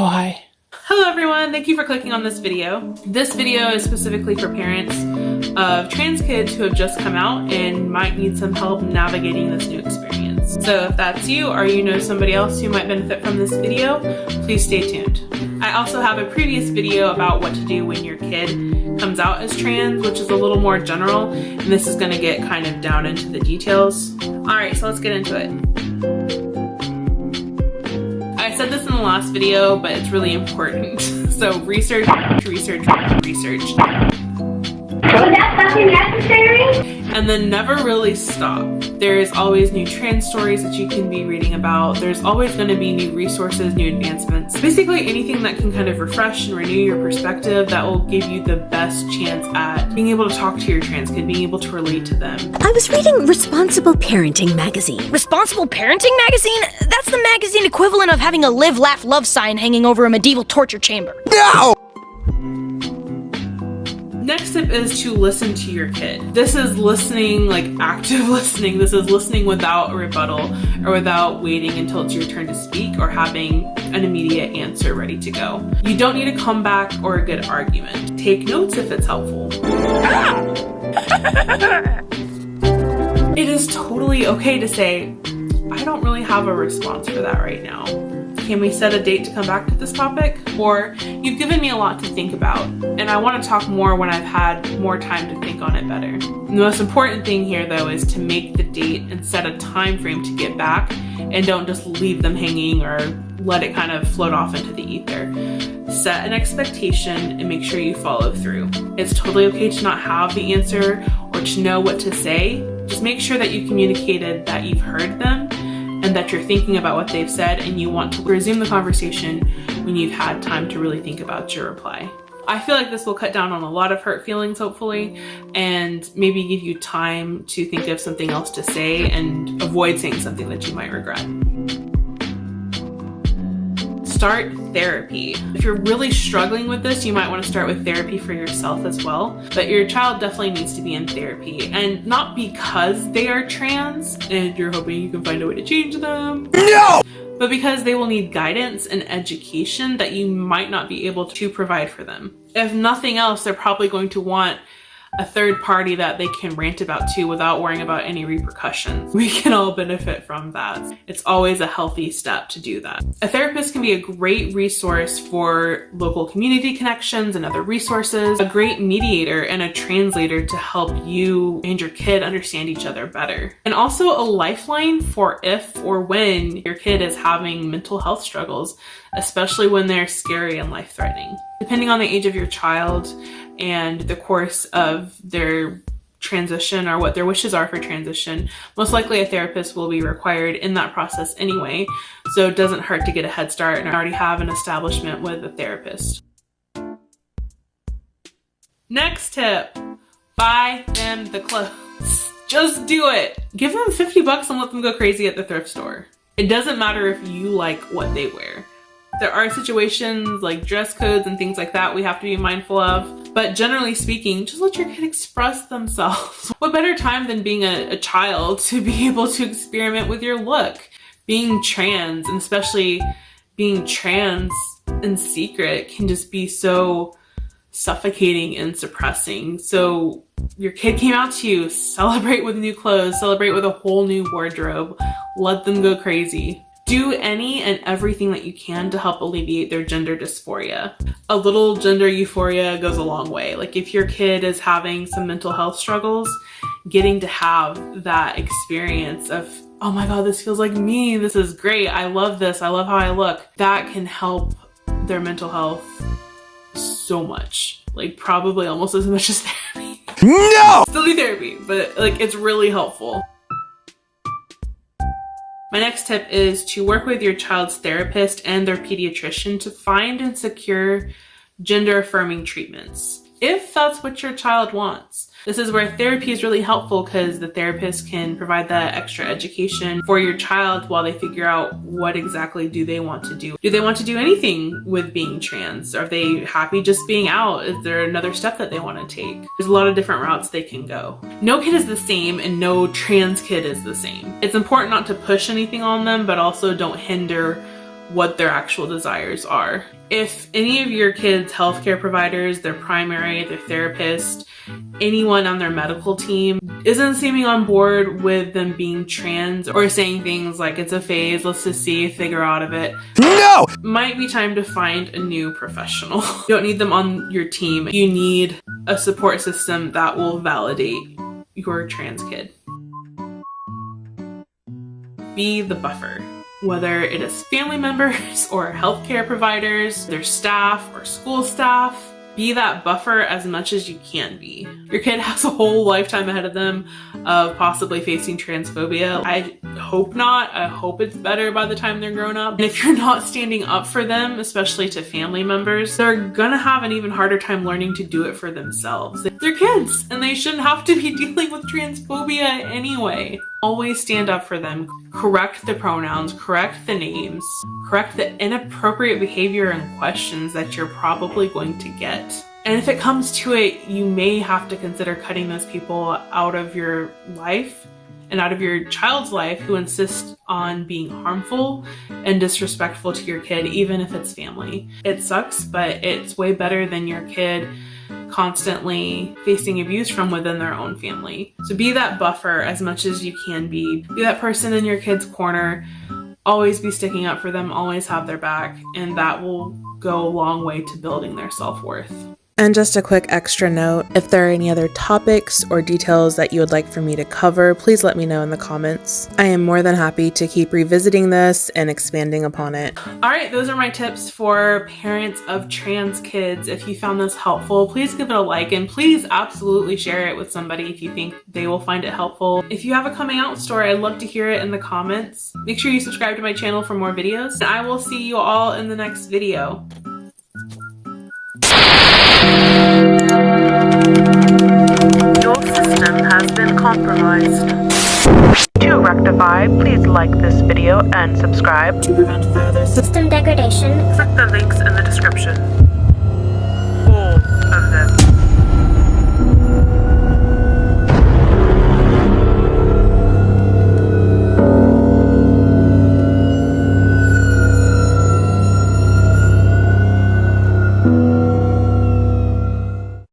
Oh, hi. Hello everyone, thank you for clicking on this video. This video is specifically for parents of trans kids who have just come out and might need some help navigating this new experience. So if that's you or you know somebody else who might benefit from this video, please stay tuned. I also have a previous video about what to do when your kid comes out as trans, which is a little more general, and this is going to get kind of down into the details. Alright, so let's get into it. I said this in the last video, but it's really important. So research. Was that fucking necessary? And then never really stop. There's always new trans stories that you can be reading about. There's always going to be new resources, new advancements. Basically anything that can kind of refresh and renew your perspective that will give you the best chance at being able to talk to your trans kid, being able to relate to them. I was reading Responsible Parenting magazine. Responsible Parenting magazine? That's the magazine equivalent of having a live, laugh, love sign hanging over a medieval torture chamber. No! Next tip is to listen to your kid. This is listening, like active listening. This is listening without a rebuttal or without waiting until it's your turn to speak or having an immediate answer ready to go. You don't need a comeback or a good argument. Take notes if it's helpful. It is totally okay to say, I don't really have a response for that right now. Can we set a date to come back to this topic? Or you've given me a lot to think about, and I want to talk more when I've had more time to think on it better. The most important thing here though is to make the date and set a time frame to get back, and don't just leave them hanging or let it kind of float off into the ether. Set an expectation and make sure you follow through. It's totally okay to not have the answer or to know what to say. Just make sure that you communicated that you've heard them and that you're thinking about what they've said and you want to resume the conversation when you've had time to really think about your reply. I feel like this will cut down on a lot of hurt feelings, hopefully, and maybe give you time to think of something else to say and avoid saying something that you might regret. Start therapy. If you're really struggling with this, you might want to start with therapy for yourself as well. But your child definitely needs to be in therapy, and not because they are trans and you're hoping you can find a way to change them. No! But because they will need guidance and education that you might not be able to provide for them. If nothing else, they're probably going to want a third party that they can rant about to without worrying about any repercussions. We can all benefit from that. It's always a healthy step to do that. A therapist can be a great resource for local community connections and other resources, a great mediator and a translator to help you and your kid understand each other better. And also a lifeline for if or when your kid is having mental health struggles, especially when they're scary and life-threatening. Depending on the age of your child and the course of their transition or what their wishes are for transition, most likely a therapist will be required in that process anyway, so it doesn't hurt to get a head start and already have an establishment with a therapist. Next tip, buy them the clothes. Just do it. Give them $50 and let them go crazy at the thrift store. It doesn't matter if you like what they wear. There are situations like dress codes and things like that we have to be mindful of, but generally speaking, just let your kid express themselves. What better time than being a child to be able to experiment with your look? Being trans, and especially being trans in secret, can just be so suffocating and suppressing. So your kid came out to you, celebrate with new clothes, celebrate with a whole new wardrobe, let them go crazy. Do any and everything that you can to help alleviate their gender dysphoria. A little gender euphoria goes a long way. Like if your kid is having some mental health struggles, getting to have that experience of, oh my God, this feels like me. This is great. I love this. I love how I look. That can help their mental health so much. Like probably almost as much as therapy. No! Still do therapy, but like it's really helpful. My next tip is to work with your child's therapist and their pediatrician to find and secure gender-affirming treatments, if that's what your child wants. This is where therapy is really helpful because the therapist can provide that extra education for your child while they figure out what exactly do they want to do. Do they want to do anything with being trans? Are they happy just being out? Is there another step that they want to take? There's a lot of different routes they can go. No kid is the same and no trans kid is the same. It's important not to push anything on them, but also don't hinder what their actual desires are. If any of your kids' healthcare providers, their primary, their therapist, anyone on their medical team isn't seeming on board with them being trans or saying things like it's a phase, let's just see if they grow out of it. No! Might be time to find a new professional. You don't need them on your team. You need a support system that will validate your trans kid. Be the buffer. Whether it is family members or healthcare providers, their staff or school staff, be that buffer as much as you can be. Your kid has a whole lifetime ahead of them of possibly facing transphobia. I hope not. I hope it's better by the time they're grown up. And if you're not standing up for them, especially to family members, they're gonna have an even harder time learning to do it for themselves. They're kids and they shouldn't have to be dealing with transphobia anyway. Always stand up for them. Correct the pronouns, correct the names, correct the inappropriate behavior and questions that you're probably going to get. And if it comes to it, you may have to consider cutting those people out of your life and out of your child's life who insist on being harmful and disrespectful to your kid, even if it's family. It sucks, but it's way better than your kid constantly facing abuse from within their own family. So be that buffer as much as you can be. Be that person in your kid's corner. Always be sticking up for them, always have their back, and that will go a long way to building their self-worth. And just a quick extra note, if there are any other topics or details that you would like for me to cover, please let me know in the comments. I am more than happy to keep revisiting this and expanding upon it. All right, those are my tips for parents of trans kids. If you found this helpful, please give it a like and please absolutely share it with somebody if you think they will find it helpful. If you have a coming out story, I'd love to hear it in the comments. Make sure you subscribe to my channel for more videos, and I will see you all in the next video. Your system has been compromised. To rectify, please like this video and subscribe. To prevent further system degradation, click the links in the description.